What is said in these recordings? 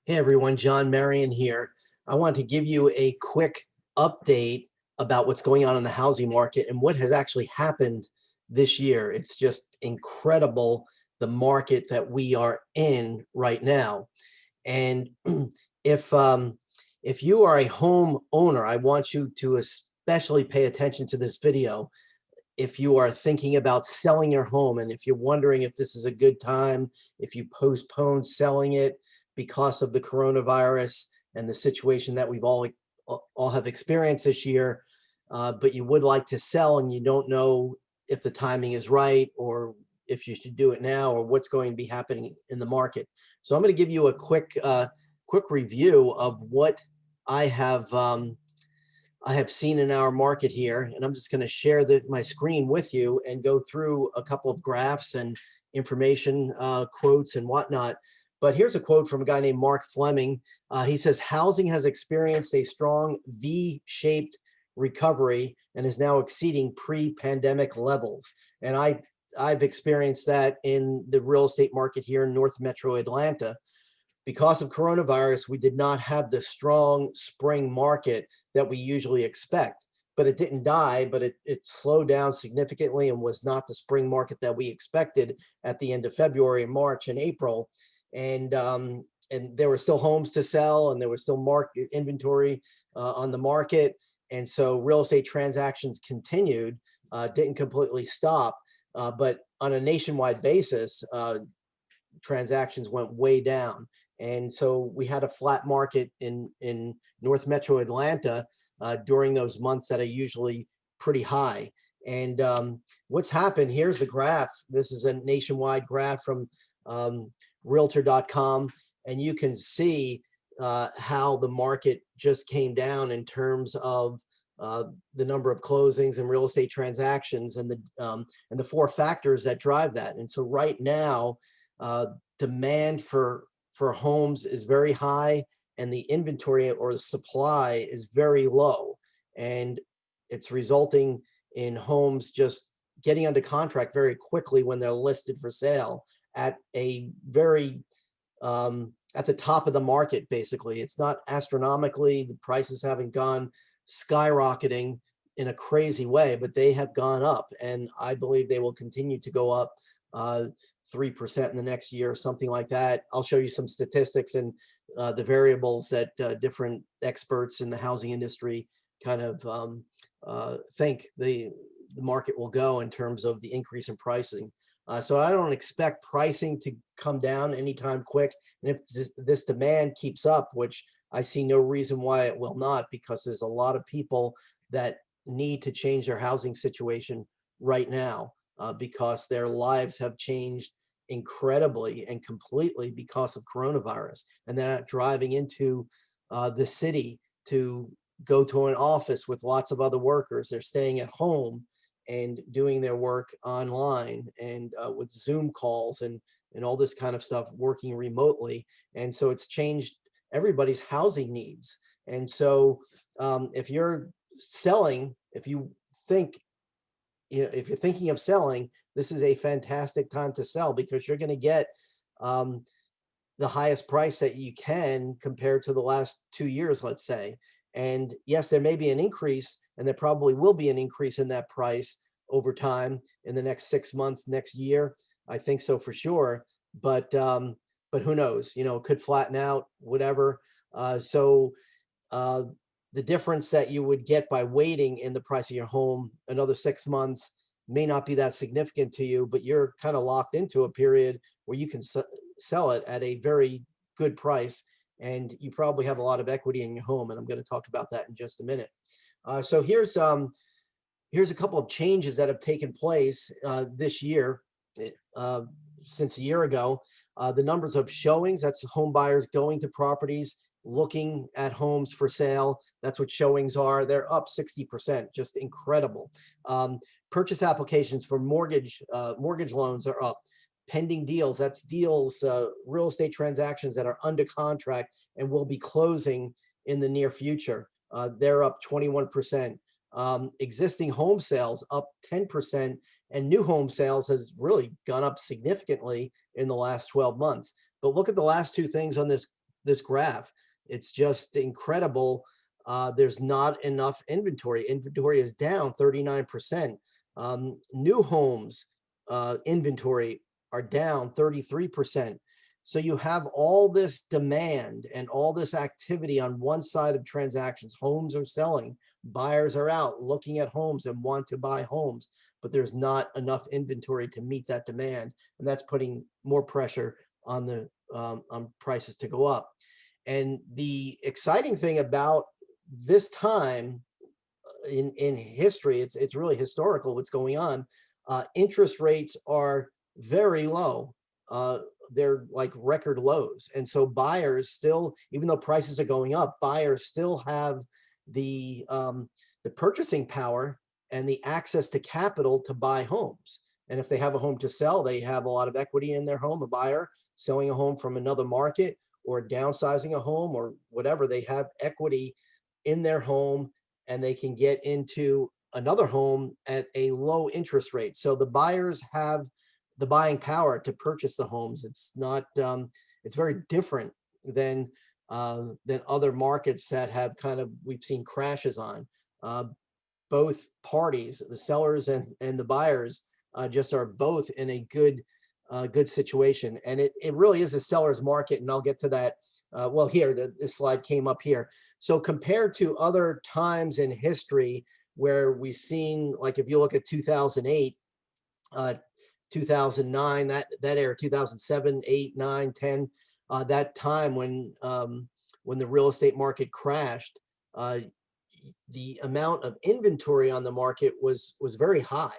Hey everyone, John Marion here. I want to give you a quick update about what's going on in the housing market and what has actually happened this year. It's just incredible, the market that we are in right now. And if if you are a home owner, I want you to especially pay attention to this video. If you are thinking about selling your home and if you're wondering if this is a good time, if you postpone selling it because of the coronavirus and the situation that we've all have experienced this year, but you would like to sell and you don't know if the timing is right or if you should do it now or what's going to be happening in the market. So I'm going to give you a quick review of what I have I have seen in our market here, and I'm just going to share my screen with you and go through a couple of graphs and information quotes and whatnot. But here's a quote from a guy named Mark Fleming. He says, housing has experienced a strong V-shaped recovery and is now exceeding pre-pandemic levels. And I've experienced that in the real estate market here in North Metro Atlanta. Because of coronavirus, we did not have the strong spring market that we usually expect. But it didn't die, but it slowed down significantly and was not the spring market that we expected at the end of February, March, and April. And there were still homes to sell, and there was still market inventory on the market. And so real estate transactions continued, didn't completely stop. But on a nationwide basis, transactions went way down. And so we had a flat market in North Metro Atlanta during those months that are usually pretty high. And what's happened, here's a graph. This is a nationwide graph from Realtor.com. And you can see how the market just came down in terms of the number of closings and real estate transactions and the four factors that drive that. And so right now, demand for homes is very high and the inventory or the supply is very low, and it's resulting in homes just getting under contract very quickly when they're listed for sale at a very at the top of the market. Basically, it's not astronomically, the prices haven't gone skyrocketing in a crazy way, but they have gone up, and I believe they will continue to go up 3% in the next year, something like that. I'll show you some statistics and the variables that different experts in the housing industry kind of think the market will go in terms of the increase in pricing. So I don't expect pricing to come down anytime quick. And if this demand keeps up, which I see no reason why it will not, because there's a lot of people that need to change their housing situation right now. Because their lives have changed incredibly and completely because of coronavirus, and they're not driving into the city to go to an office with lots of other workers. They're staying at home and doing their work online and with Zoom calls and all this kind of stuff, working remotely. And so it's changed everybody's housing needs. And so if you're selling, if you think if you're thinking of selling, this is a fantastic time to sell, because you're going to get the highest price that you can compared to the last 2 years, let's say. And yes, there may be an increase, and there probably will be an increase in that price over time in the next 6 months, next year. I think so for sure. But who knows? It could flatten out, whatever. The difference that you would get by waiting in the price of your home another 6 months may not be that significant to you, but you're kind of locked into a period where you can sell it at a very good price, and you probably have a lot of equity in your home. And I'm going to talk about that in just a minute. So here's a couple of changes that have taken place this year since a year ago. The numbers of showings, that's home buyers going to properties, looking at homes for sale. That's what showings are. They're up 60%, just incredible. Purchase applications for mortgage loans are up. Pending deals, that's deals, real estate transactions that are under contract and will be closing in the near future. They're up 21%. Existing home sales up 10%, and new home sales has really gone up significantly in the last 12 months. But look at the last two things on this this graph. It's just incredible. There's not enough inventory. Inventory is down 39%. New homes inventory are down 33%. So you have all this demand and all this activity on one side of transactions. Homes are selling, buyers are out looking at homes and want to buy homes, but there's not enough inventory to meet that demand. And that's putting more pressure on the on prices to go up. And the exciting thing about this time in history, it's really historical what's going on. Interest rates are very low. They're like record lows. And so buyers still, even though prices are going up, buyers still have the purchasing power and the access to capital to buy homes. And if they have a home to sell, they have a lot of equity in their home. A buyer selling a home from another market or downsizing a home or whatever, they have equity in their home and they can get into another home at a low interest rate. So the buyers have the buying power to purchase the homes. It's not, it's very different than other markets that have kind of, we've seen crashes on. Both parties, the sellers and the buyers, just are both in a good situation. And it really is a seller's market. And I'll get to that. Well, here, this slide came up here. So compared to other times in history where we've seen, like if you look at 2008, 2009, that era, 2007, 8, 9, 10, that time when the real estate market crashed, the amount of inventory on the market was very high,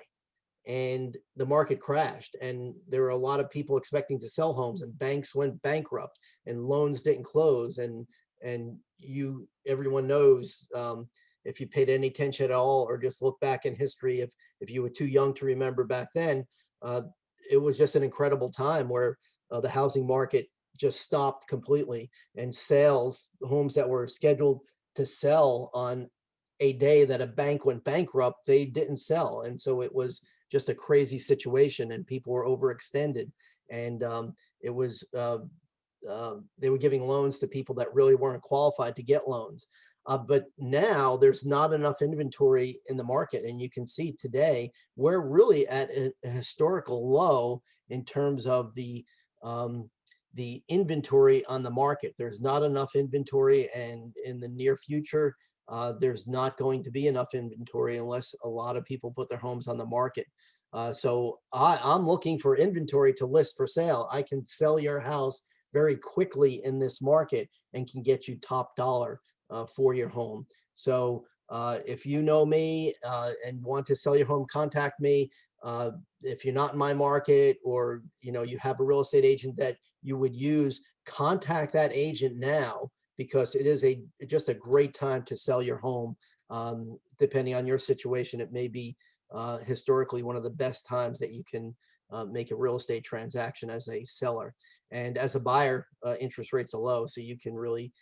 and the market crashed, and there were a lot of people expecting to sell homes, and banks went bankrupt, and loans didn't close, and everyone knows, if you paid any attention at all or just look back in history, if you were too young to remember back then, it was just an incredible time where the housing market just stopped completely, and sales, homes that were scheduled to sell on a day that a bank went bankrupt, they didn't sell. And so it was just a crazy situation, and people were overextended, and it was they were giving loans to people that really weren't qualified to get loans. But now there's not enough inventory in the market, and you can see today we're really at a historical low in terms of the inventory on the market. There's not enough inventory, and in the near future, there's not going to be enough inventory unless a lot of people put their homes on the market. So I'm looking for inventory to list for sale. I can sell your house very quickly in this market and can get you top dollar for your home. So if you know me and want to sell your home, contact me. If you're not in my market, or you have a real estate agent that you would use, contact that agent now, because it is just a great time to sell your home. Depending on your situation, it may be historically one of the best times that you can make a real estate transaction as a seller. And as a buyer, interest rates are low, so you can really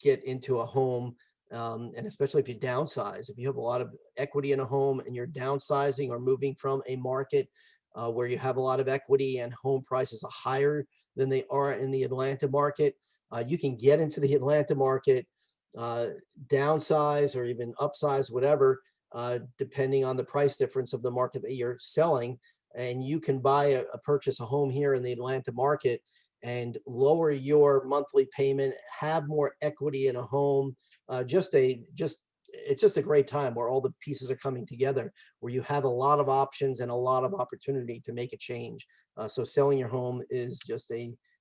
get into a home, and especially if you downsize. If you have a lot of equity in a home and you're downsizing or moving from a market where you have a lot of equity and home prices are higher than they are in the Atlanta market, you can get into the Atlanta market, downsize or even upsize, whatever, depending on the price difference of the market that you're selling. And you can purchase a home here in the Atlanta market and lower your monthly payment, have more equity in a home. It's just a great time where all the pieces are coming together, where you have a lot of options and a lot of opportunity to make a change. So selling your home is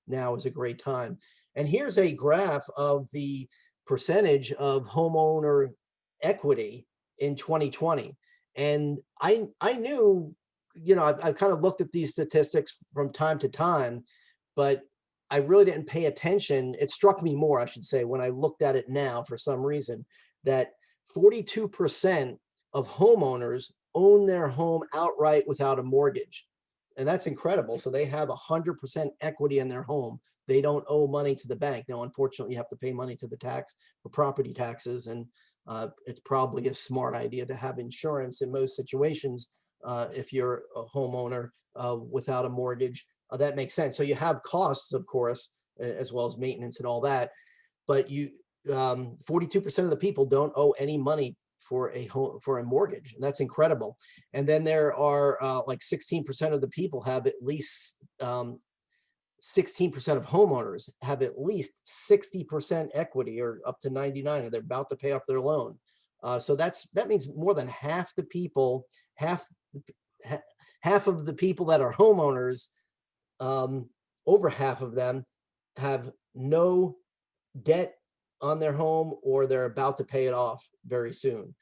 now is a great time. And here's a graph of the percentage of homeowner equity in 2020. And I knew, I've kind of looked at these statistics from time to time, but I really didn't pay attention. It struck me more, I should say, when I looked at it now for some reason, that 42% of homeowners own their home outright without a mortgage. And that's incredible. So they have 100% equity in their home. They don't owe money to the bank. Now, unfortunately, you have to pay money to the tax for property taxes. And it's probably a smart idea to have insurance in most situations if you're a homeowner without a mortgage. That makes sense. So you have costs, of course, as well as maintenance and all that. But 42% of the people don't owe any money for a home, for a mortgage, and that's incredible. And then there are like 16% of the people have at least 16% of homeowners have at least 60% equity, or up to 99, and they're about to pay off their loan. So that means more than half the people, half of the people that are homeowners, over half of them have no debt on their home, or they're about to pay it off very soon.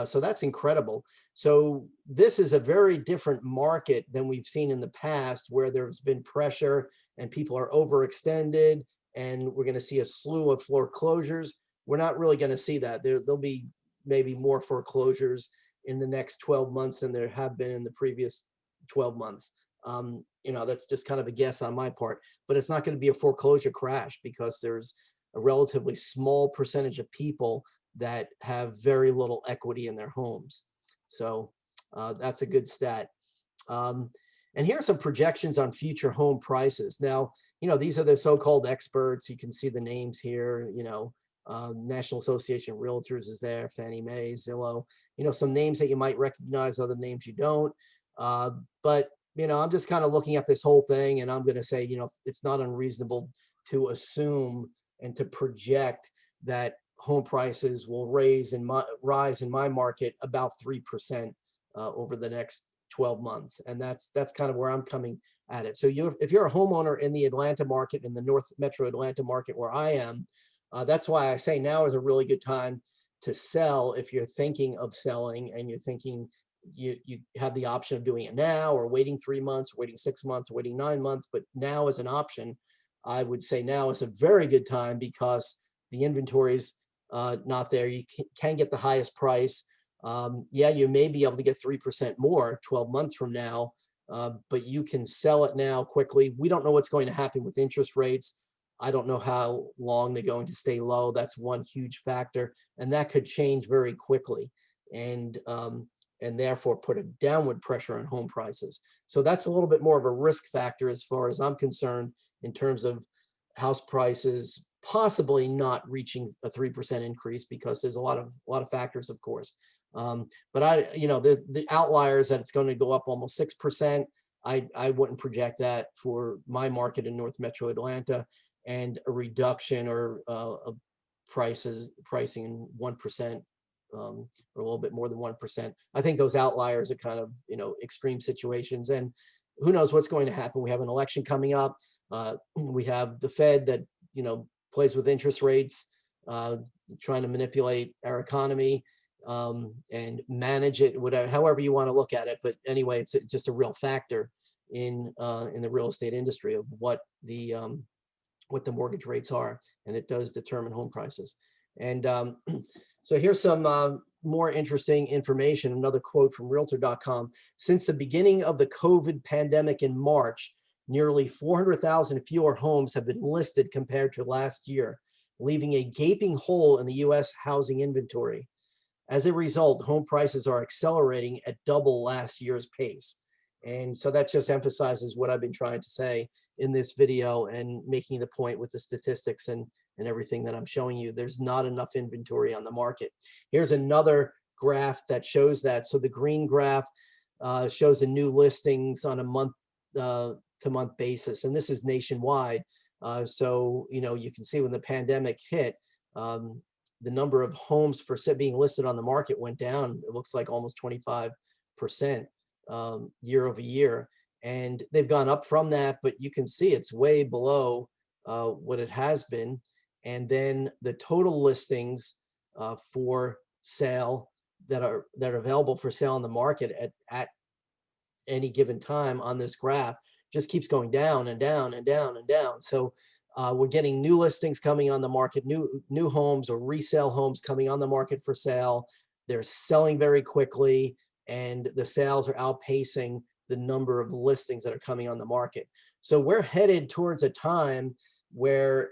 So that's incredible. So this is a very different market than we've seen in the past, where there's been pressure and people are overextended, and we're going to see a slew of foreclosures. We're not really going to see that. There'll be maybe more foreclosures in the next 12 months than there have been in the previous 12 months. That's just kind of a guess on my part, but it's not going to be a foreclosure crash, because there's a relatively small percentage of people that have very little equity in their homes. So that's a good stat. And here are some projections on future home prices. Now, these are the so-called experts. You can see the names here. National Association of Realtors is there, Fannie Mae, Zillow, some names that you might recognize, other names you don't. But I'm just kind of looking at this whole thing, and I'm going to say, it's not unreasonable to assume and to project that home prices will rise in my market about 3% over the next 12 months. And that's kind of where I'm coming at it. So if you're a homeowner in the Atlanta market, in the North Metro Atlanta market where I am, that's why I say now is a really good time to sell. If you're thinking of selling and you're thinking you have the option of doing it now, or waiting 3 months, waiting 6 months, waiting 9 months, but now is an option. I would say now is a very good time, because the inventory is not there. You can get the highest price. Yeah, you may be able to get 3% more 12 months from now, but you can sell it now quickly. We don't know what's going to happen with interest rates. I don't know how long they're going to stay low. That's one huge factor, and that could change very quickly, and therefore put a downward pressure on home prices. So that's a little bit more of a risk factor as far as I'm concerned, in terms of house prices possibly not reaching a 3% increase, because there's a lot of factors, of course. But the outliers that it's going to go up almost 6%, I wouldn't project that for my market in North Metro Atlanta, and a reduction or of pricing in 1%, or a little bit more than 1%. I think those outliers are kind of extreme situations, and who knows what's going to happen. We have an election coming up. We have the Fed that plays with interest rates, trying to manipulate our economy and manage it, whatever, however you want to look at it. But anyway, it's just a real factor in the real estate industry of what the mortgage rates are, and it does determine home prices. And so here's some more interesting information. Another quote from Realtor.com. Since the beginning of the COVID pandemic in March, nearly 400,000 fewer homes have been listed compared to last year, leaving a gaping hole in the U.S. housing inventory. As a result, home prices are accelerating at double last year's pace. And so that just emphasizes what I've been trying to say in this video, and making the point with the statistics and everything that I'm showing you. There's not enough inventory on the market. Here's another graph that shows that. So the green graph shows the new listings on a month-to-month basis, and this is nationwide. So you can see when the pandemic hit, the number of homes for being listed on the market went down. It looks like almost 25% year over year, and they've gone up from that, but you can see it's way below what it has been. And then the total listings for sale that are available for sale on the market at any given time on this graph just keeps going down and down and down and down. So we're getting new listings coming on the market, new homes or resale homes coming on the market for sale. They're selling very quickly, and the sales are outpacing the number of listings that are coming on the market. So we're headed towards a time where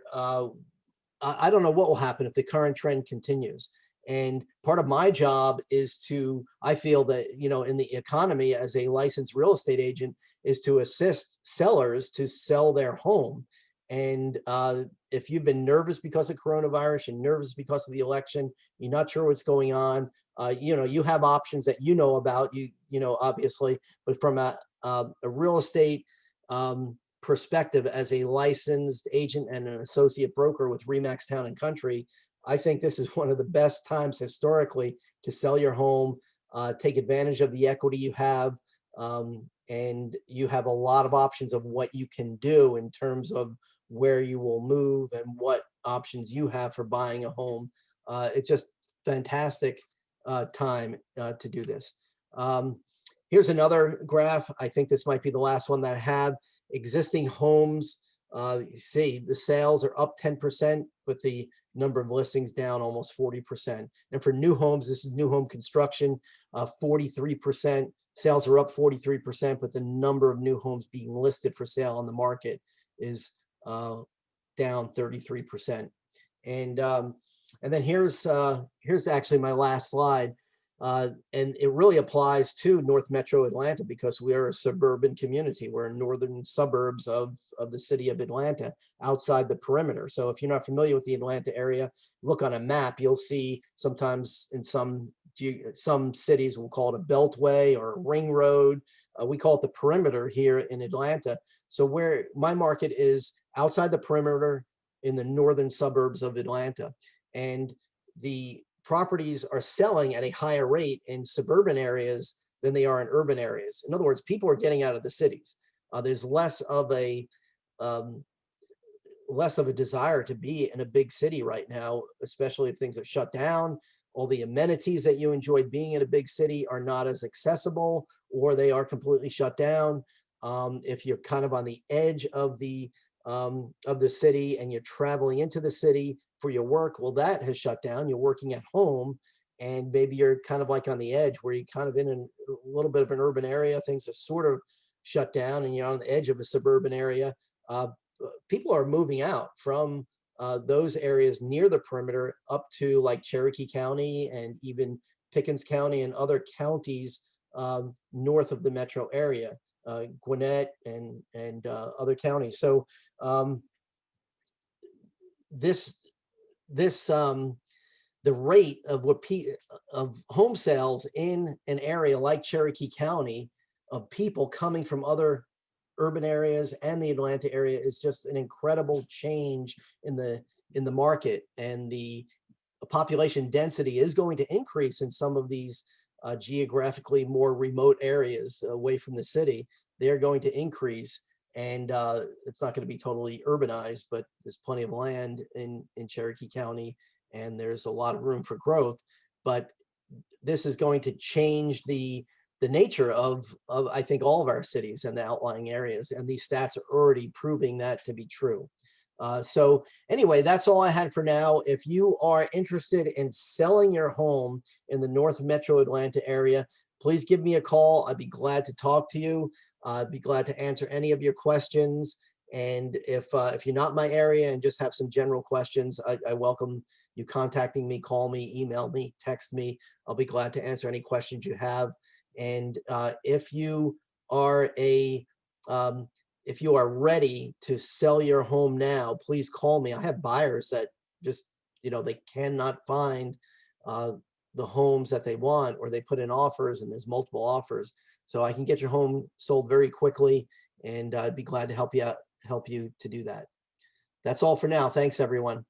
I don't know what will happen if the current trend continues. And part of my job is I feel that, in the economy as a licensed real estate agent, is to assist sellers to sell their home. And if you've been nervous because of coronavirus and nervous because of the election, you're not sure what's going on, you have options that you know about, obviously, but from a real estate perspective, as a licensed agent and an associate broker with Remax Town and Country, I think this is one of the best times historically to sell your home, take advantage of the equity you have, and you have a lot of options of what you can do in terms of where you will move and what options you have for buying a home. It's just fantastic time to do this. Here's another graph. I think this might be the last one that I have. Existing homes, you see the sales are up 10%, but the number of listings down almost 40%. And for new homes, this is new home construction, 43%. Sales are up 43%, but the number of new homes being listed for sale on the market is down 33%. And then here's actually my last slide. And it really applies to North Metro Atlanta because we are a suburban community. We're in northern suburbs of the city of Atlanta, outside the perimeter. So if you're not familiar with the Atlanta area, look on a map, you'll see sometimes in some cities we'll call it a beltway or a ring road. We call it the perimeter here in Atlanta. So where my market is outside the perimeter in the northern suburbs of Atlanta. And the properties are selling at a higher rate in suburban areas than they are in urban areas. In other words, people are getting out of the cities. There's less of a desire to be in a big city right now, especially if things are shut down. All the amenities that you enjoyed being in a big city are not as accessible, or they are completely shut down. If you're kind of on the edge of the city and you're traveling into the city for your work, well, that has shut down. You're working at home, and maybe you're kind of like on the edge where you're kind of in a little bit of an urban area. Things are sort of shut down and you're on the edge of a suburban area. People are moving out from those areas near the perimeter up to like Cherokee County and even Pickens County and other counties north of the metro area, Gwinnett and other counties. So the rate of of home sales in an area like Cherokee County, of people coming from other urban areas and the Atlanta area, is just an incredible change in the market. And the population density is going to increase in some of these geographically more remote areas away from the city. They're going to increase, and it's not going to be totally urbanized, but there's plenty of land in Cherokee County, and there's a lot of room for growth. But this is going to change the nature of I think all of our cities and the outlying areas, and these stats are already proving that to be true. So anyway, that's all I had for now. If you are interested in selling your home in the North Metro Atlanta area, please give me a call. I'd be glad to talk to you. I'd be glad to answer any of your questions. And if you're not in my area and just have some general questions, I welcome you contacting me. Call me, email me, text me. I'll be glad to answer any questions you have. And if you are ready to sell your home now, please call me. I have buyers that just, they cannot find the homes that they want, or they put in offers and there's multiple offers. So I can get your home sold very quickly, and I'd be glad to help you to do that. That's all for now. Thanks, everyone.